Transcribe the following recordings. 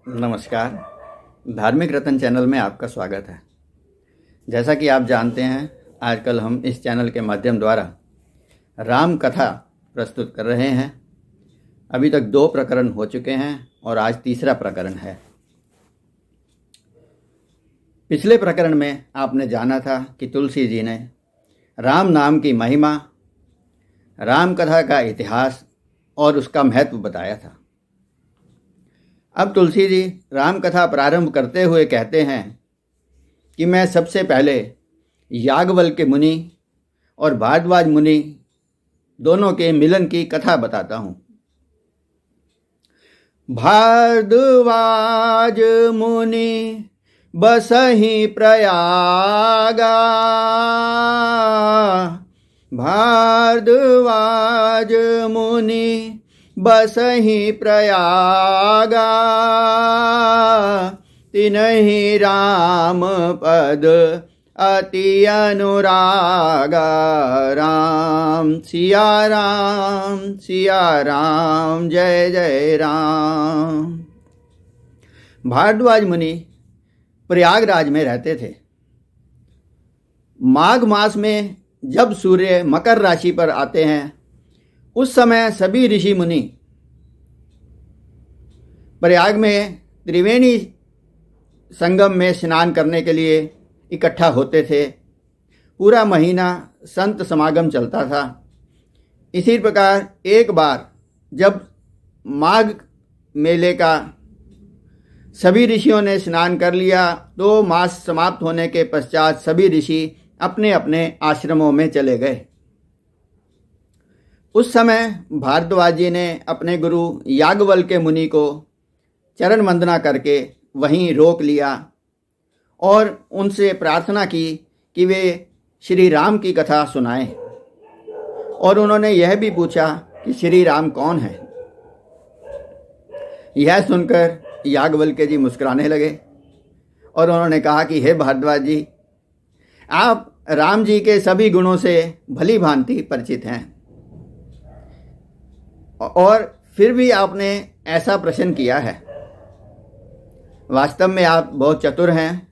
नमस्कार। धार्मिक रतन चैनल में आपका स्वागत है। जैसा कि आप जानते हैं, आजकल हम इस चैनल के माध्यम द्वारा राम कथा प्रस्तुत कर रहे हैं। अभी तक 2 प्रकरण हो चुके हैं और आज तीसरा प्रकरण है। पिछले प्रकरण में आपने जाना था कि तुलसी जी ने राम नाम की महिमा, राम कथा का इतिहास और उसका महत्व बताया था। अब तुलसी जी राम कथा प्रारंभ करते हुए कहते हैं कि मैं सबसे पहले याज्ञवल्क्य मुनि और भारद्वाज मुनि दोनों के मिलन की कथा बताता हूँ। भारद्वाज मुनि बसहि प्रयागा, भारद्वाज मुनि बसहि प्रयागा, तिन्हि राम पद अति अनुरागा। राम सिया राम जय जय राम। भारद्वाज मुनि प्रयागराज में रहते थे। माघ मास में जब सूर्य मकर राशि पर आते हैं, उस समय सभी ऋषि मुनि प्रयाग में त्रिवेणी संगम में स्नान करने के लिए इकट्ठा होते थे। पूरा महीना संत समागम चलता था। इसी प्रकार एक बार जब माघ मेले का सभी ऋषियों ने स्नान कर लिया, तो मास समाप्त होने के पश्चात सभी ऋषि अपने अपने आश्रमों में चले गए। उस समय भारद्वाज जी ने अपने गुरु याज्ञवल्क्य मुनि को चरण वंदना करके वहीं रोक लिया और उनसे प्रार्थना की कि वे श्री राम की कथा सुनाएं। और उन्होंने यह भी पूछा कि श्री राम कौन है। यह सुनकर याज्ञवल्क्य जी मुस्कुराने लगे और उन्होंने कहा कि हे भारद्वाज जी, आप राम जी के सभी गुणों से भली भांति परिचित हैं, और फिर भी आपने ऐसा प्रश्न किया है। वास्तव में आप बहुत चतुर हैं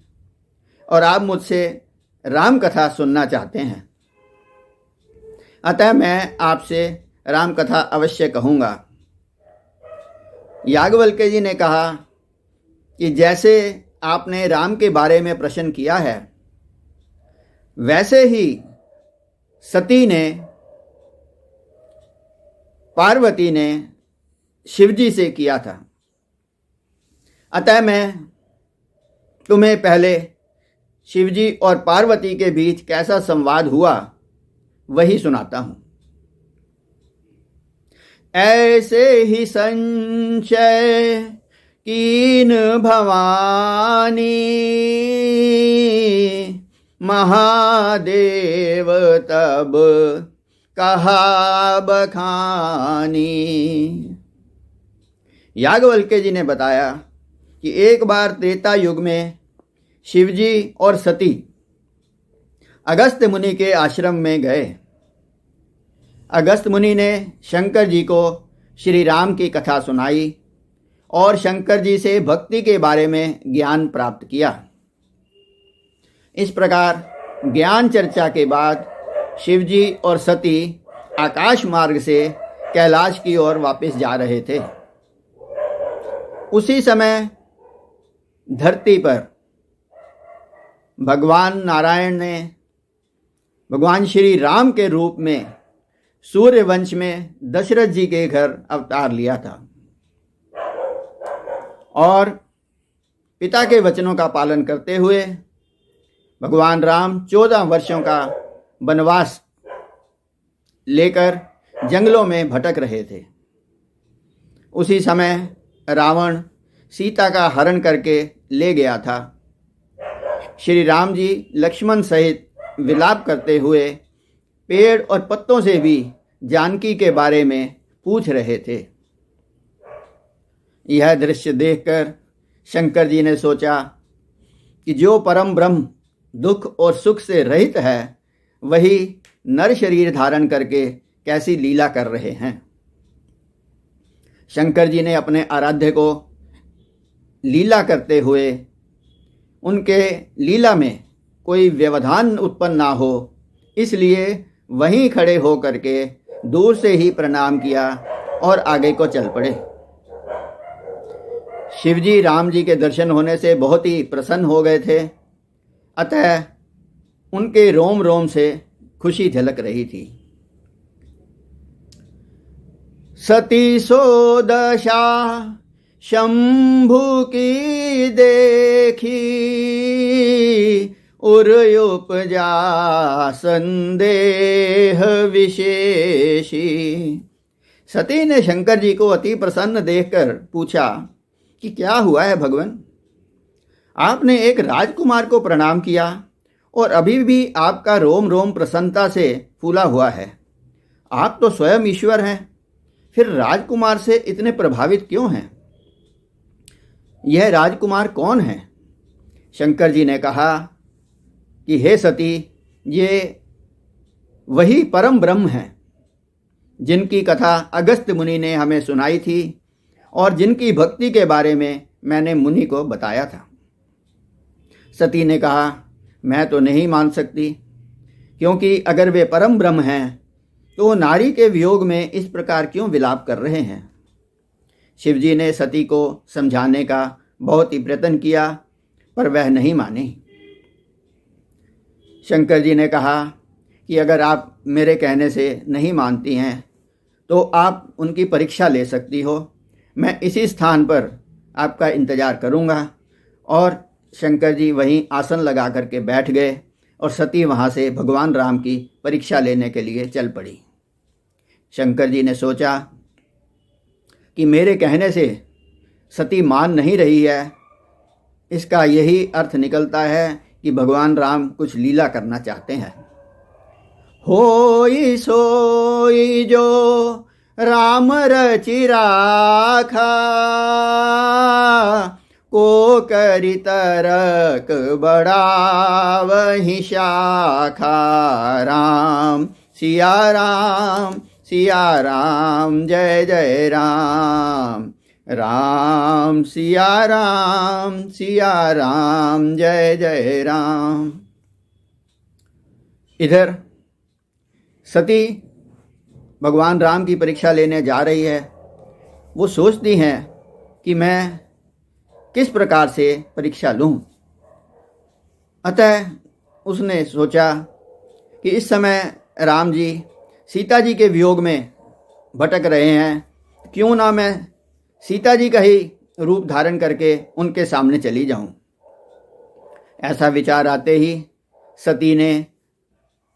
और आप मुझसे राम कथा सुनना चाहते हैं। अतः मैं आपसे राम कथा अवश्य कहूँगा। याज्ञवल्क्य जी ने कहा कि जैसे आपने राम के बारे में प्रश्न किया है, वैसे ही सती ने, पार्वती ने शिवजी से किया था। अतः मैं तुम्हें पहले शिवजी और पार्वती के बीच कैसा संवाद हुआ वही सुनाता हूँ। ऐसे ही संशय कीन भवानी, महादेव तब कहा बखानी। याज्ञवल्क्य जी ने बताया कि एक बार त्रेता युग में शिवजी और सती अगस्त मुनि के आश्रम में गए। अगस्त मुनि ने शंकर जी को श्री राम की कथा सुनाई और शंकर जी से भक्ति के बारे में ज्ञान प्राप्त किया। इस प्रकार ज्ञान चर्चा के बाद शिवजी और सती आकाश मार्ग से कैलाश की ओर वापस जा रहे थे। उसी समय धरती पर भगवान नारायण ने भगवान श्री राम के रूप में सूर्य वंश में दशरथ जी के घर अवतार लिया था और पिता के वचनों का पालन करते हुए भगवान राम 14 वर्षों का वनवास लेकर जंगलों में भटक रहे थे। उसी समय रावण सीता का हरण करके ले गया था। श्री राम जी लक्ष्मण सहित विलाप करते हुए पेड़ और पत्तों से भी जानकी के बारे में पूछ रहे थे। यह दृश्य देखकर शंकर जी ने सोचा कि जो परम ब्रह्म दुख और सुख से रहित है, वही नर शरीर धारण करके कैसी लीला कर रहे हैं। शंकर जी ने अपने आराध्य को लीला करते हुए उनके लीला में कोई व्यवधान उत्पन्न ना हो, इसलिए वहीं खड़े हो करके दूर से ही प्रणाम किया और आगे को चल पड़े। शिवजी राम जी के दर्शन होने से बहुत ही प्रसन्न हो गए थे, अतः उनके रोम रोम से खुशी झलक रही थी। सती सो दशा शंभु की देखी, उर उपजा संदेह विशेषी। सती ने शंकर जी को अति प्रसन्न देखकर पूछा कि क्या हुआ है भगवान? आपने एक राजकुमार को प्रणाम किया और अभी भी आपका रोम रोम प्रसन्नता से फूला हुआ है। आप तो स्वयं ईश्वर हैं, फिर राजकुमार से इतने प्रभावित क्यों हैं? यह राजकुमार कौन है? शंकर जी ने कहा कि हे सती, ये वही परम ब्रह्म हैं जिनकी कथा अगस्त्य मुनि ने हमें सुनाई थी और जिनकी भक्ति के बारे में मैंने मुनि को बताया था। सती ने कहा, मैं तो नहीं मान सकती, क्योंकि अगर वे परम ब्रह्म हैं तो नारी के वियोग में इस प्रकार क्यों विलाप कर रहे हैं? शिवजी ने सती को समझाने का बहुत ही प्रयत्न किया, पर वह नहीं मानी। शंकर जी ने कहा कि अगर आप मेरे कहने से नहीं मानती हैं तो आप उनकी परीक्षा ले सकती हो। मैं इसी स्थान पर आपका इंतज़ार करूंगा। और शंकर जी वहीं आसन लगा करके बैठ गए और सती वहाँ से भगवान राम की परीक्षा लेने के लिए चल पड़ी। शंकर जी ने सोचा कि मेरे कहने से सती मान नहीं रही है, इसका यही अर्थ निकलता है कि भगवान राम कुछ लीला करना चाहते हैं। होई सोई जो राम रचि राखा, को करि तरक बड़ा वही शाखा। राम सिया राम सिया राम जय जय राम। राम सिया राम जय जय राम। इधर सती भगवान राम की परीक्षा लेने जा रही है। वो सोचती हैं कि मैं किस प्रकार से परीक्षा लूं। अतः उसने सोचा कि इस समय राम जी सीता जी के वियोग में भटक रहे हैं, क्यों ना मैं सीता जी का ही रूप धारण करके उनके सामने चली जाऊं। ऐसा विचार आते ही सती ने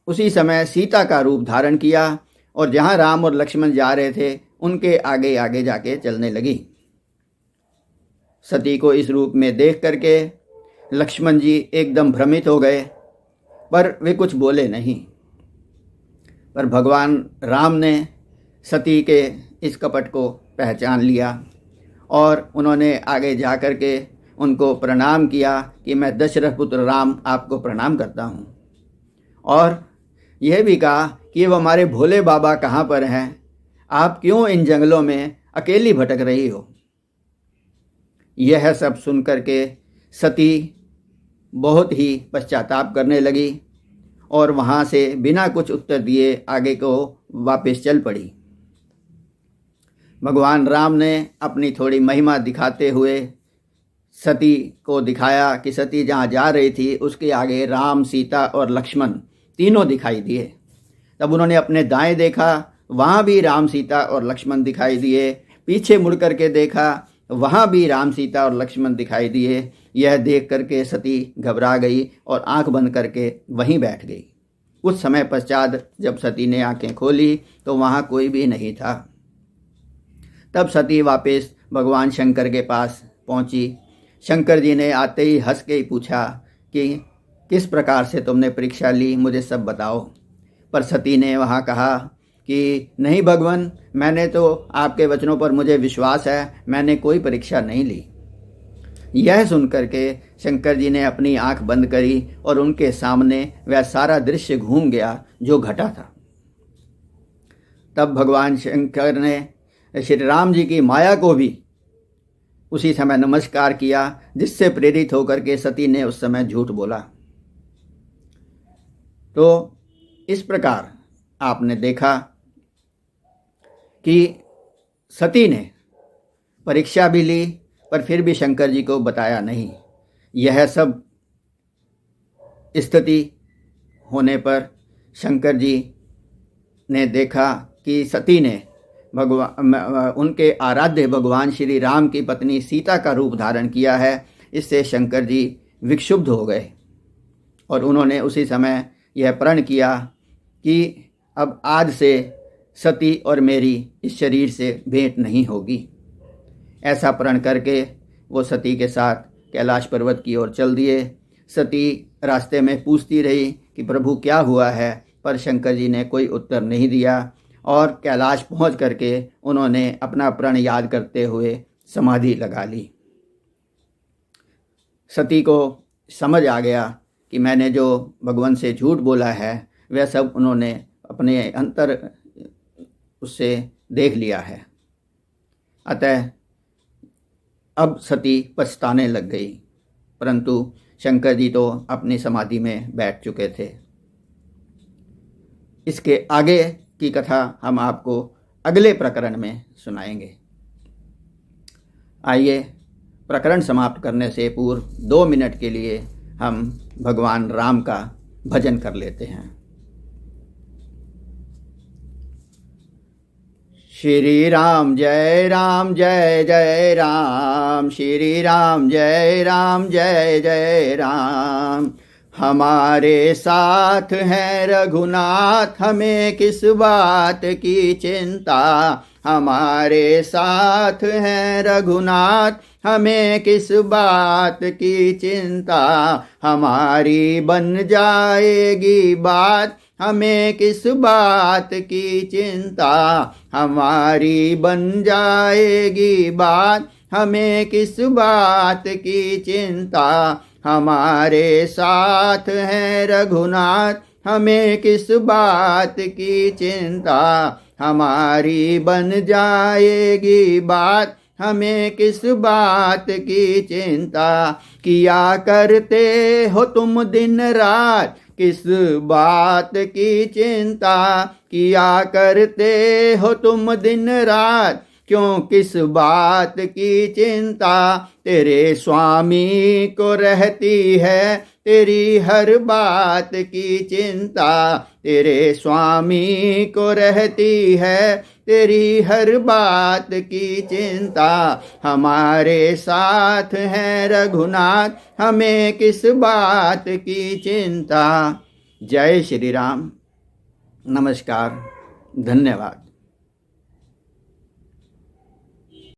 उसी समय सीता का रूप धारण किया और जहां राम और लक्ष्मण जा रहे थे उनके आगे आगे जाके चलने लगी। सती को इस रूप में देख करके लक्ष्मण जी एकदम भ्रमित हो गए, पर वे कुछ बोले नहीं। पर भगवान राम ने सती के इस कपट को पहचान लिया और उन्होंने आगे जा कर के उनको प्रणाम किया कि मैं दशरथ पुत्र राम आपको प्रणाम करता हूँ। और यह भी कहा कि वो हमारे भोले बाबा कहाँ पर हैं, आप क्यों इन जंगलों में अकेली भटक रही हो। यह सब सुन करके सती बहुत ही पश्चाताप करने लगी और वहाँ से बिना कुछ उत्तर दिए आगे को वापस चल पड़ी। भगवान राम ने अपनी थोड़ी महिमा दिखाते हुए सती को दिखाया कि सती जहाँ जा रही थी उसके आगे राम, सीता और लक्ष्मण तीनों दिखाई दिए। तब उन्होंने अपने दाएं देखा, वहाँ भी राम, सीता और लक्ष्मण दिखाई दिए। पीछे मुड़ करके देखा, वहाँ भी राम, सीता और लक्ष्मण दिखाई दिए। यह देख करके सती घबरा गई और आंख बंद करके वहीं बैठ गई। कुछ समय पश्चात जब सती ने आंखें खोली तो वहाँ कोई भी नहीं था। तब सती वापस भगवान शंकर के पास पहुँची। शंकर जी ने आते ही हंस के ही पूछा कि किस प्रकार से तुमने परीक्षा ली, मुझे सब बताओ। पर सती ने वहाँ कहा कि नहीं भगवान, मैंने तो आपके वचनों पर मुझे विश्वास है, मैंने कोई परीक्षा नहीं ली। यह सुनकर के शंकर जी ने अपनी आंख बंद करी और उनके सामने वह सारा दृश्य घूम गया जो घटा था। तब भगवान शंकर ने श्री राम जी की माया को भी उसी समय नमस्कार किया, जिससे प्रेरित होकर के सती ने उस समय झूठ बोला। तो इस प्रकार आपने देखा कि सती ने परीक्षा भी ली, पर फिर भी शंकर जी को बताया नहीं। यह सब स्थिति होने पर शंकर जी ने देखा कि सती ने उनके आराध्य भगवान श्री राम की पत्नी सीता का रूप धारण किया है। इससे शंकर जी विक्षुब्ध हो गए और उन्होंने उसी समय यह प्रण किया कि अब आज से सती और मेरी इस शरीर से भेंट नहीं होगी। ऐसा प्रण करके वो सती के साथ कैलाश पर्वत की ओर चल दिए। सती रास्ते में पूछती रही कि प्रभु क्या हुआ है, पर शंकर जी ने कोई उत्तर नहीं दिया और कैलाश पहुंच करके उन्होंने अपना प्रण याद करते हुए समाधि लगा ली। सती को समझ आ गया कि मैंने जो भगवान से झूठ बोला है वह सब उन्होंने अपने अंतर उससे देख लिया है। अतः अब सती पछताने लग गई, परंतु शंकर जी तो अपनी समाधि में बैठ चुके थे। इसके आगे की कथा हम आपको अगले प्रकरण में सुनाएंगे। आइए प्रकरण समाप्त करने से पूर्व 2 मिनट के लिए हम भगवान राम का भजन कर लेते हैं। श्री राम जय जय राम, श्री राम जय जय राम। हमारे साथ हैं रघुनाथ, हमें किस बात की चिंता। हमारे साथ हैं रघुनाथ, हमें किस बात की चिंता। हमारी बन जाएगी बात, हमें किस बात की चिंता। हमारी बन जाएगी बात, हमें किस बात की चिंता। हमारे साथ हैं रघुनाथ, हमें किस बात की चिंता। हमारी बन जाएगी बात, हमें किस बात की चिंता। किया करते हो तुम दिन रात, किस बात की चिंता। किया करते हो तुम दिन रात, क्यों किस बात की चिंता। तेरे स्वामी को रहती है तेरी हर बात की चिंता। तेरे स्वामी को रहती है तेरी हर बात की चिंता। हमारे साथ हैं रघुनाथ, हमें किस बात की चिंता। जय श्री राम। नमस्कार, धन्यवाद।